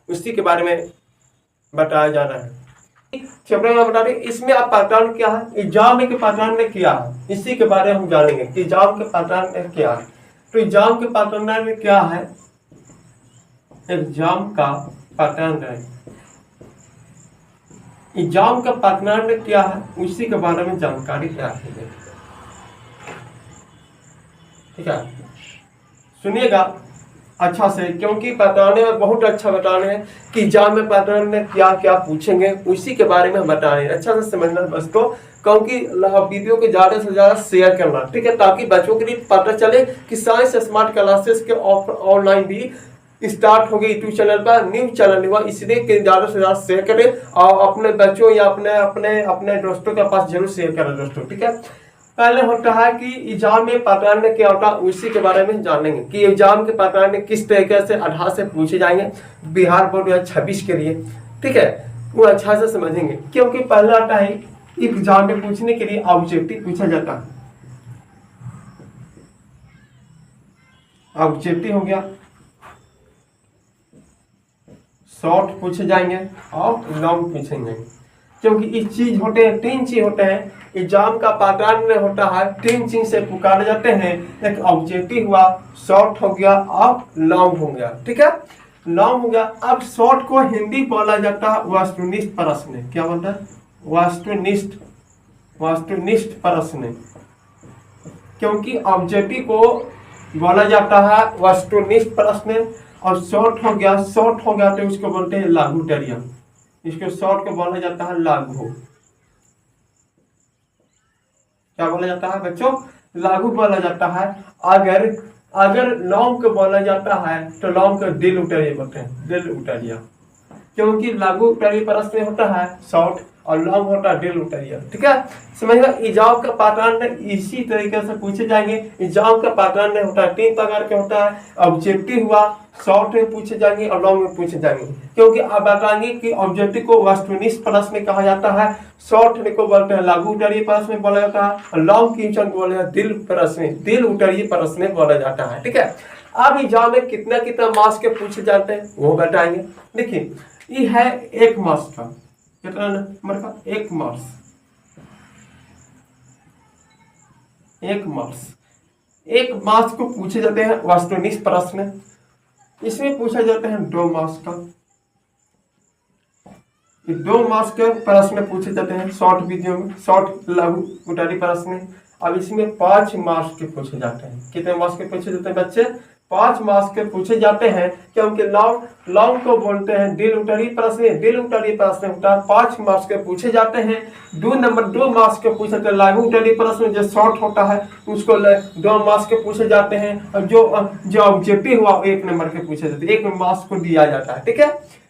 उसी के बारे में बताया जा रहा है। चैप्टर में बता रहे इसमें आप पैटर्न क्या है, एग्जाम के पैटर्न में क्या है, इसी के बारे में हम जानेंगे कि एग्जाम के पैटर्न में क्या है। तो एग्जाम के पैटर्न में क्या है, एग्जाम का पैटर्न है, एग्जाम का पैटर्न में क्या है उसी के बारे में जानकारी क्या है। ठीक है, सुनिएगा अच्छा से, क्योंकि बताने में बहुत अच्छा बताने हैं कि एग्जाम में पैटर्न में क्या क्या पूछेंगे उसी के बारे में बताने हैं। अच्छा से समझना बस को, क्योंकि वीडियो को ज़्यादा से ज़्यादा शेयर करना, ठीक है, ताकि बच्चों के लिए पता चले कि साइंस स्मार्ट क्लासेस के ऑनलाइन भी स्टार्ट हो गई यूट्यूब चैनल पर, न्यू चैनल हुआ, इसलिए कि ज़्यादा से ज़्यादा शेयर करें और अपने बच्चों या अपने दोस्तों के पास जरूर शेयर करें दोस्तों। ठीक है, पहले होता है कि एग्जाम में पैटर्न में क्या होता है उसी के बारे में जानेंगे कि एग्जाम के पैटर्न में किस तरीके से आधार से पूछे जाएंगे बिहार बोर्ड 2026 के लिए। ठीक है, वो अच्छा से समझेंगे, क्योंकि पहले आता है एग्जाम में पूछने के लिए ऑब्जेक्टिव पूछा जाता है। ऑब्जेक्टिव हो गया, शॉर्ट पूछे जाएंगे और लॉन्ग पूछेंगे, क्योंकि इस चीज होते हैं, तीन चीज होते हैं एग्जाम का पैटर्न में होता है, तीन चीज से पुकारे जाते हैं, एक ऑब्जेक्टिव हुआ, शॉर्ट हो गया और लॉन्ग हो गया। ठीक है, लॉन्ग हो गया। अब शॉर्ट को हिंदी बोला जाता है वस्तुनिष्ठ प्रश्न, क्या बोलता है, वस्तुनिष्ठ प्रश्न, क्योंकि ऑब्जेक्टिव को बोला जाता है वस्तुनिष्ठ प्रश्न, और शॉर्ट हो गया तो उसको बोलते हैं लागू टरिया, इसको शॉर्ट को बोला जाता है लागू, क्या बोला जाता है बच्चों, लागू बोला जाता है। अगर लॉन्ग को बोला जाता है तो लॉन्ग को दिल उतरिया बोलते हैं, दिल उतरिया, क्योंकि लागू टरिया प्रश्न होता है शॉर्ट और लॉन्ग होता है दिल उतरिया। ठीक है, समझिएगा एग्जाम का पैटर्न इसी तरीके से पूछे जाएंगे। एग्जाम का पैटर्न होता है तीन प्रकार के होता है, ऑब्जेक्टिव हुआ, शॉर्ट में पूछे जाएंगे और लॉन्ग में पूछे जाएंगे, क्योंकि आप बताएंगे कि ऑब्जेक्टिव को वस्तुनिष्ठ प्रश्न कहा जाता है, शॉर्ट को बोलते हैं लागू उतरिय प्रश्न बोला जाता है, और लॉन्ग क्वेश्चन को बोला दिल प्रश्न, दिल उतरिय प्रश्न बोला जाता है। ठीक है, अब एग्जाम में कितना कितना मार्क्स के पूछे जाते हैं वो बताएंगे। देखिए ये है 1 मार्क्स का, कितना नंबर का, 1 मार्क्स, 1 मार्क्स, 1 मार्क्स को पूछे जाते हैं वस्तुनिष्ठ प्रश्न। इसमें पूछा जाता है 2 मार्क्स का, 2 मार्क्स के प्रश्न पूछे जाते हैं शॉर्ट वीडियो में, शॉर्ट लागू उतारी प्रश्न। अब इसमें 5 मार्क्स के पूछे जाते हैं, कितने मार्क्स के पूछे जाते हैं बच्चे, 5 मार्क्स के पूछे जाते हैं, क्योंकि लॉन्ग को बोलते हैं दिल उतरी प्रश्न, दिल उतरी प्रश्न होता है 5 मार्क्स के पूछे जाते हैं। 2 मार्क्स के पूछे जाते हैं लागू उतरी प्रश्न, जो शॉर्ट होता है उसको 2 मार्क्स के पूछे जाते हैं, और जो ऑब्जेक्टिव हुआ 1 नंबर के पूछे जाते हैं, 1 मार्क्स को दिया जाता है। ठीक है,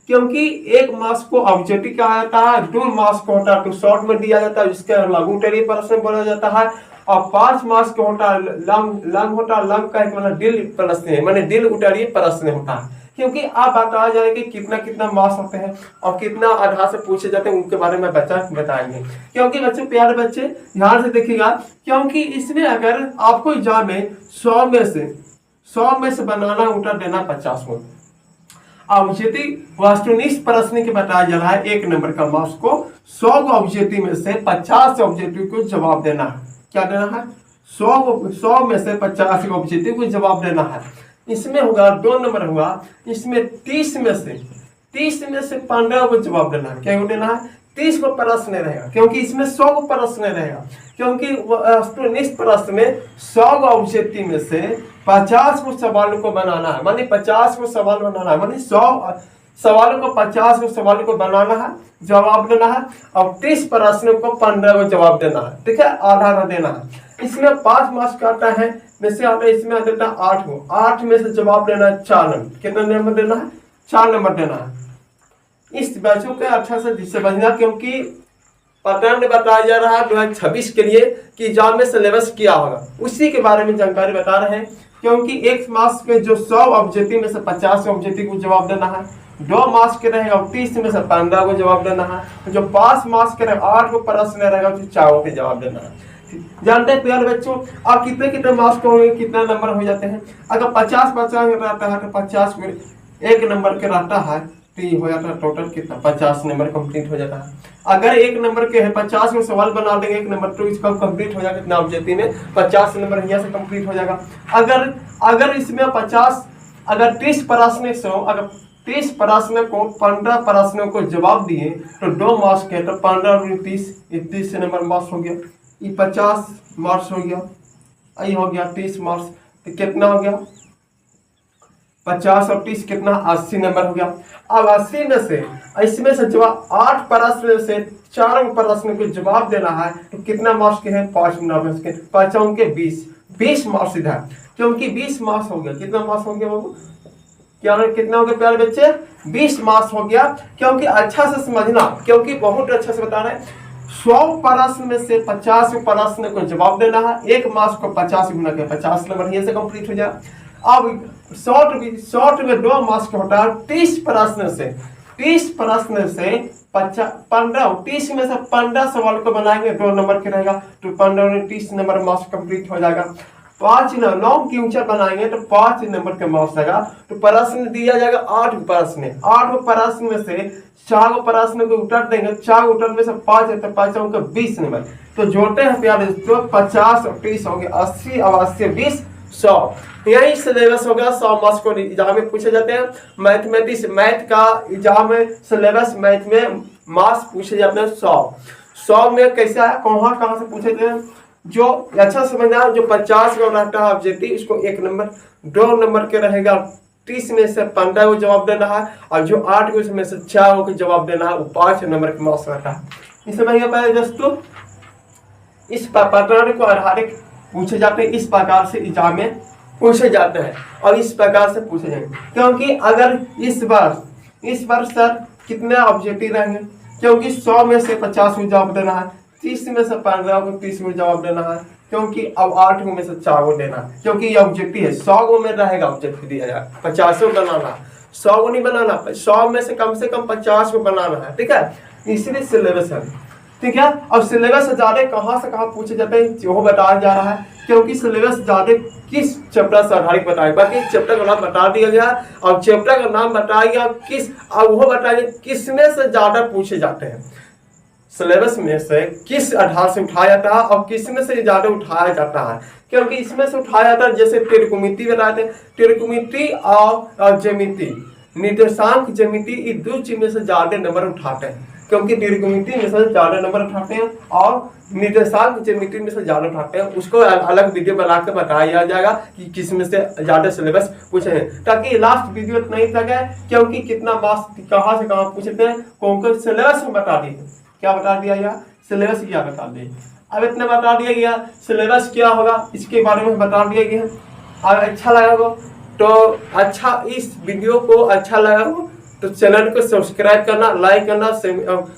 क्योंकि 1 मार्क्स को ऑब्जेक्टिव कहा जाता है, 2 मार्क्स को होता है तो शॉर्ट में दिया जाता है, इसके लागू उतरी प्रश्न बोला जाता है, और 5 मार्क्स का होता है लंग होता है, लंग का एक मतलब दिल प्रश्न है, माने दिल उतरिय प्रश्न होता है। क्योंकि आप बताया जाए कि कितना कितना मार्क्स होते हैं और कितना आधार से पूछे जाते हैं उनके बारे में बच्चा बताएंगे। क्योंकि बच्चे प्यारे बच्चे ध्यान से देखिएगा, क्योंकि इसमें अगर आपको एग्जाम में 100 में से बनाना उत्तर देना 50 को, ऑब्जेक्टिव वस्तुनिष्ठ प्रश्न के बताया जा रहा है 1 नंबर का मार्क्स को 100 ऑब्जेक्टिव में से 50 ऑब्जेक्टिव को जवाब देना है। क्या देना है, 100 में से 50 ऑब्जेक्टिव को जवाब देना है। इसमें होगा 2 नंबर हुआ, इसमें 30 में से 15 को जवाब देना है। क्या देना है, 30 को प्रश्न रहेगा, क्योंकि इसमें 100 को प्रश्न रहेगा, क्योंकि वस्तुनिष्ठ प्रश्न में 100 ऑब्जेक्टिव में से 50 को सवालों को बनाना है, माने 50 को सवाल बनाना है, माने 100 सवालों को 50 को सवालों को बनाना है, जवाब देना है, और 30 प्रश्नों को 15 को जवाब देना है। ठीक है, आधा देना है। इसमें 5 मार्क्स का आता है, वैसे आता है इसमें देता है 8 को, 8 में से जवाब देना है 4 नंबर, कितना नंबर देना है, 4 नंबर देना है। इस बच्चों के अच्छा से समझना, क्योंकि पैटर्न बताया जा रहा है 2026 के लिए कि एग्जाम में सिलेबस क्या होगा, उसी के बारे में जानकारी बता रहे हैं। क्योंकि 1 मार्क्स के जो 100 ऑब्जेक्टिव में से 50 ऑब्जेक्टिव को जवाब देना है, 2 मार्क्स के रहेगा 30 में से 15 को जवाब देना है, जो 5 मार्क्स के रहेगा 8 को प्रश्न रहेगा तो 4 को जवाब देना है। जानते हैं प्यारे बच्चों, आप कितने कितने मार्क्स को होंगे, कितना नंबर हो जाते हैं। अगर 50 रहता है तो 50 को 1 नंबर के रहता है, तो ये हो जाता है टोटल कितना 50 नंबर कंप्लीट हो जाता है। अगर 1 नंबर के है 50 में सवाल बना देंगे 1 नंबर तो इसका कंप्लीट हो जाएगा कितना ऑब्जेक्टिव में 50 नंबर यहाँ से कंप्लीट हो जाएगा। अगर इसमें 50 अगर 30 प्रश्न से अगर 30 प्रश्न को 15 प्रश्नों को जवाब दिए तो 2 मार्क्स के, तो 15 और 30 नंबर मार्क्स हो गया, ये 50 मार्क्स हो गया, ये हो गया 30 मार्क्स, तो कितना हो गया 50 और 30 कितना 80 नंबर हो गया। अब 80 में से इसमें से जवाब 8 प्रश्न से 4 प्रश्न को जवाब देना है तो कितना मार्क्स के हैं 5 नंबर के, 5 के 20 मार्क्स इधर, क्योंकि 20 मार्क्स हो गया। कितना मार्क्स हो गया बाबू, क्या कितना हो गया प्यारे बच्चे 20 मार्क्स हो गया। क्योंकि अच्छा से समझना, क्योंकि बहुत अच्छा से बता रहे हैं 100 प्रश्न में से 50 प्रश्न को जवाब देना है, 1 मार्क्स को 50 गुना के 50 नंबर ये से कंप्लीट हो जाए। अब शॉर्ट में 2 मार्क्स का होता है 30 प्रश्न से 15 30 में से 15 सवाल को बनाएंगे 2 नंबर के रहेगा तो 15 और 30 नंबर मार्क्स कंप्लीट हो जाएगा। 9 की ऊंचा बनाएंगे तो 5 नंबर के मार्क्स लगा, तो प्रश्न दिया जाएगा 8 प्रश्न में से 4 प्रश्न को उत्तर देंगे, 4 उत्तर में से 5 है तो 5 का 20 नंबर, तो जोड़ते हैं प्यारे तो 50 और 30 हो गया 80 और 80 20 100। यही सिलेबस होगा 100 मार्क्स को एग्जाम में पूछे जाते हैं। मैथ का एग्जाम में सिलेबस मैथ में मार्क्स पूछे जाते हैं 100 में कैसा है कहाँ से पूछे जाते हैं, जो अच्छा समझना जो 50 का रहता है ऑब्जेक्टिव इसको 1 नंबर 2 नंबर के रहेगा, 30 में से 15 को जवाब देना है और जो 8 को उसमें से 4 को जवाब देना है वो 5 नंबर के मार्क्स रहता है। इस समझिए पहले दोस्तों इस पैटर्न को आधारित पूछे जाते हैं, इस प्रकार से एग्जाम में पूछे जाते हैं और इस प्रकार से पूछे जाएंगे। क्योंकि अगर इस बार सर कितने ऑब्जेक्टिव रहेंगे, क्योंकि 100 में से 50 को जवाब देना है, 30 में से 15 को 30 को जवाब देना है, क्योंकि अब 8 में से 4 को देना है, क्योंकि ये ऑब्जेक्टिव है 100 में रहेगा ऑब्जेक्टिव दिया जाएगा, 50 को बनाना है 100 को नहीं बनाना, 100 में से कम 50 को बनाना है। ठीक है, इसलिए सिलेबस है। ठीक है, अब सिलेबस ज्यादा कहाँ से कहाँ पूछे जाते हैं वो बताया जा रहा है, क्योंकि सिलेबस ज्यादा किस चैप्टर से आधारित बताया, बाकी चैप्टर का नाम बता दिया गया और चैप्टर का नाम बताया गया किस, अब वो बताया किसमें से ज्यादा पूछे जाते हैं, सिलेबस में से किस आधार से उठाया जाता है और किसमें से ज्यादा उठाया जाता है। क्योंकि इसमें से उठाया जाता है जैसे त्रिकोणमिति बताते हैं, त्रिकोणमिति और ज्यामिति निर्देशांक ज्यामिति ये 2 चीज में से ज्यादा नंबर उठाते हैं, क्योंकि त्रिकोणमिति में से ज्यादा नंबर उठाते हैं और निर्देशांक ज्यामिति में से ज्यादा उठाते हैं। उसको अलग वीडियो बना के बताया जाएगा कि किस में से ज्यादा सिलेबस पूछे हैं, ताकि लास्ट वीडियो नहीं लगे, क्योंकि कितना मार्क्स कहाँ से कहाँ पूछते हैं कौन सिलेबस में बता दिए, क्या बता दिया गया सिलेबस क्या बता दिए। अब इतना बता दिया गया सिलेबस क्या होगा इसके बारे में बता दिया गया। अब अच्छा लगा हो तो अच्छा, इस वीडियो को अच्छा लगा हो तो चैनल को सब्सक्राइब करना, लाइक करना,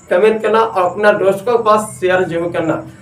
कमेंट करना और अपना दोस्तों के पास शेयर जरूर करना।